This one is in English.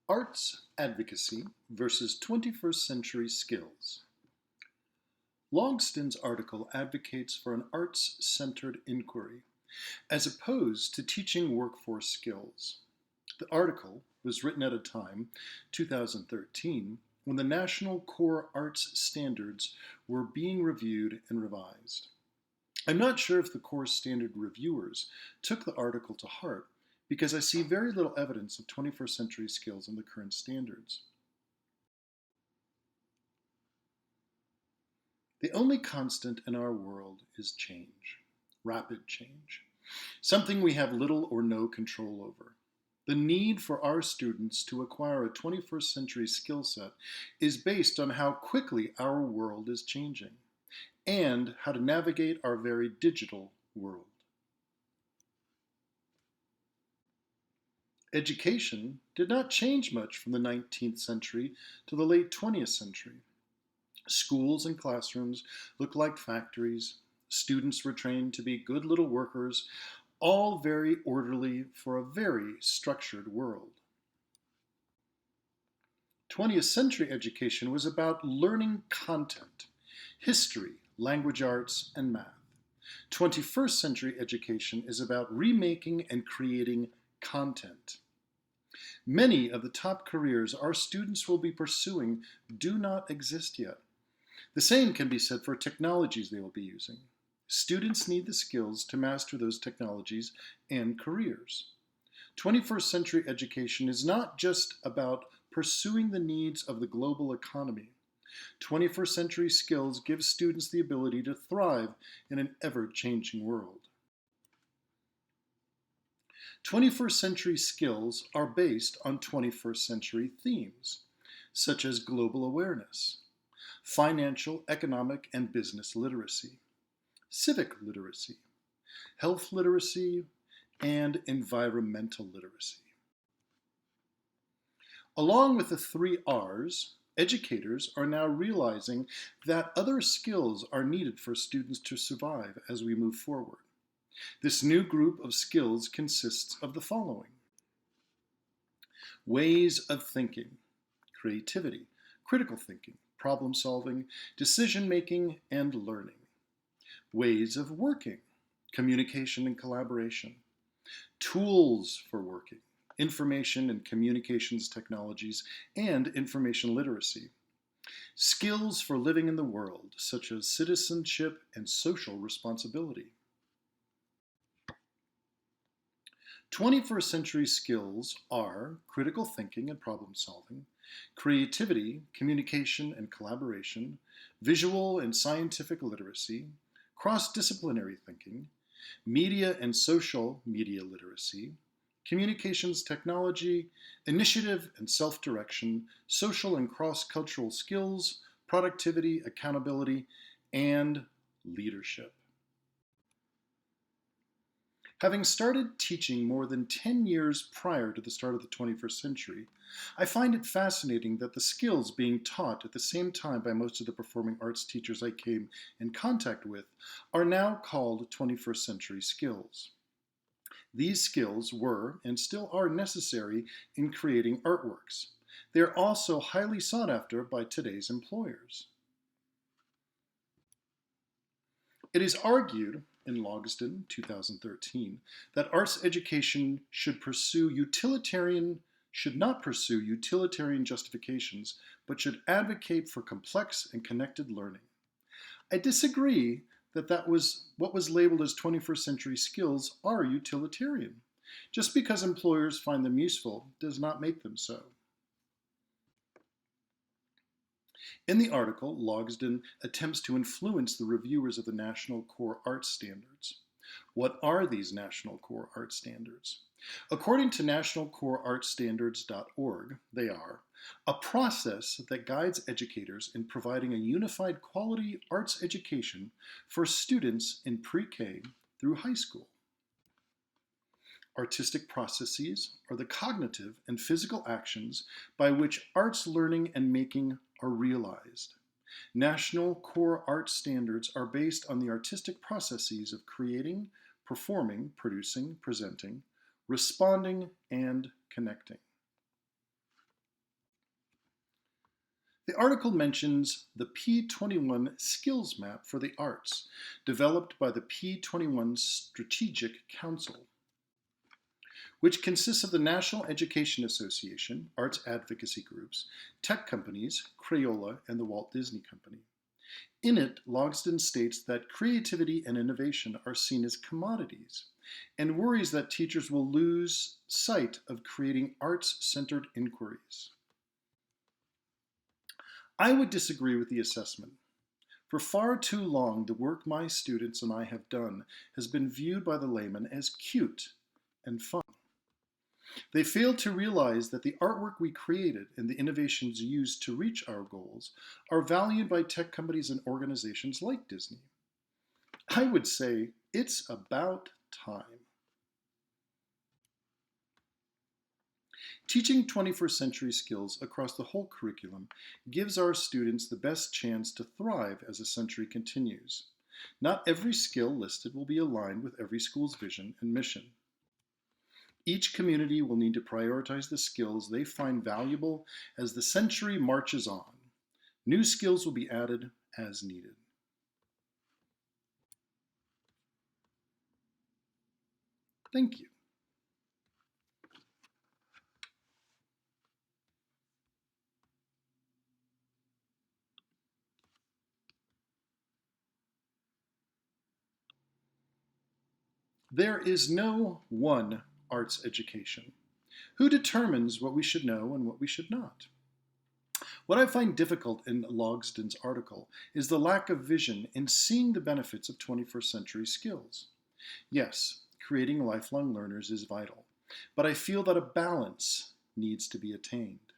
Arts Advocacy versus 21st Century Skills. Logsdon's article advocates for an arts-centered inquiry, as opposed to teaching workforce skills. The article was written at a time, 2013, when the National Core Arts Standards were being reviewed and revised. I'm not sure if the core standard reviewers took the article to heart, because I see very little evidence of 21st century skills in the current standards. The only constant in our world is change, rapid change, something we have little or no control over. The need for our students to acquire a 21st century skill set is based on how quickly our world is changing and how to navigate our very digital world. Education did not change much from the 19th century to the late 20th century. Schools and classrooms looked like factories. Students were trained to be good little workers, all very orderly for a very structured world. 20th century education was about learning content, history, language arts, and math. 21st century education is about remaking and creating content. Many of the top careers our students will be pursuing do not exist yet. The same can be said for technologies they will be using. Students need the skills to master those technologies and careers. 21st century education is not just about pursuing the needs of the global economy. 21st century skills give students the ability to thrive in an ever-changing world. 21st century skills are based on 21st century themes, such as global awareness, financial, economic, and business literacy, civic literacy, health literacy, and environmental literacy. Along with the 3 R's, educators are now realizing that other skills are needed for students to survive as we move forward. This new group of skills consists of the following: ways of thinking, creativity, critical thinking, problem solving, decision making, and learning. Ways of working, communication and collaboration. Tools for working, information and communications technologies, and information literacy. Skills for living in the world, such as citizenship and social responsibility. 21st century skills are critical thinking and problem solving, creativity, communication and collaboration, visual and scientific literacy, cross-disciplinary thinking, media and social media literacy, communications technology, initiative and self-direction, social and cross-cultural skills, productivity, accountability, and leadership. Having started teaching more than 10 years prior to the start of the 21st century, I find it fascinating that the skills being taught at the same time by most of the performing arts teachers I came in contact with are now called 21st century skills. These skills were and still are necessary in creating artworks. They are also highly sought after by today's employers. It is argued in Logsdon, 2013, that arts education should not pursue utilitarian justifications, but should advocate for complex and connected learning. I disagree that what was labeled as 21st century skills are utilitarian. Just because employers find them useful does not make them so. In the article, Logsdon attempts to influence the reviewers of the National Core Arts Standards. What are these National Core Arts Standards? According to nationalcoreartstandards.org, they are a process that guides educators in providing a unified quality arts education for students in pre-K through high school. Artistic processes are the cognitive and physical actions by which arts learning and making are realized. National Core Art Standards are based on the artistic processes of creating, performing, producing, presenting, responding, and connecting. The article mentions the P21 Skills Map for the Arts, developed by the P21 Strategic Council, which consists of the National Education Association, arts advocacy groups, tech companies, Crayola, and the Walt Disney Company. In it, Logsdon states that creativity and innovation are seen as commodities, and worries that teachers will lose sight of creating arts-centered inquiries. I would disagree with the assessment. For far too long, the work my students and I have done has been viewed by the layman as cute and fun. They failed to realize that the artwork we created and the innovations used to reach our goals are valued by tech companies and organizations like Disney. I would say it's about time. Teaching 21st century skills across the whole curriculum gives our students the best chance to thrive as the century continues. Not every skill listed will be aligned with every school's vision and mission. Each community will need to prioritize the skills they find valuable as the century marches on. New skills will be added as needed. Thank you. There is no one arts education. Who determines what we should know and what we should not? What I find difficult in Logsdon's article is the lack of vision in seeing the benefits of 21st century skills. Yes, creating lifelong learners is vital, but I feel that a balance needs to be attained.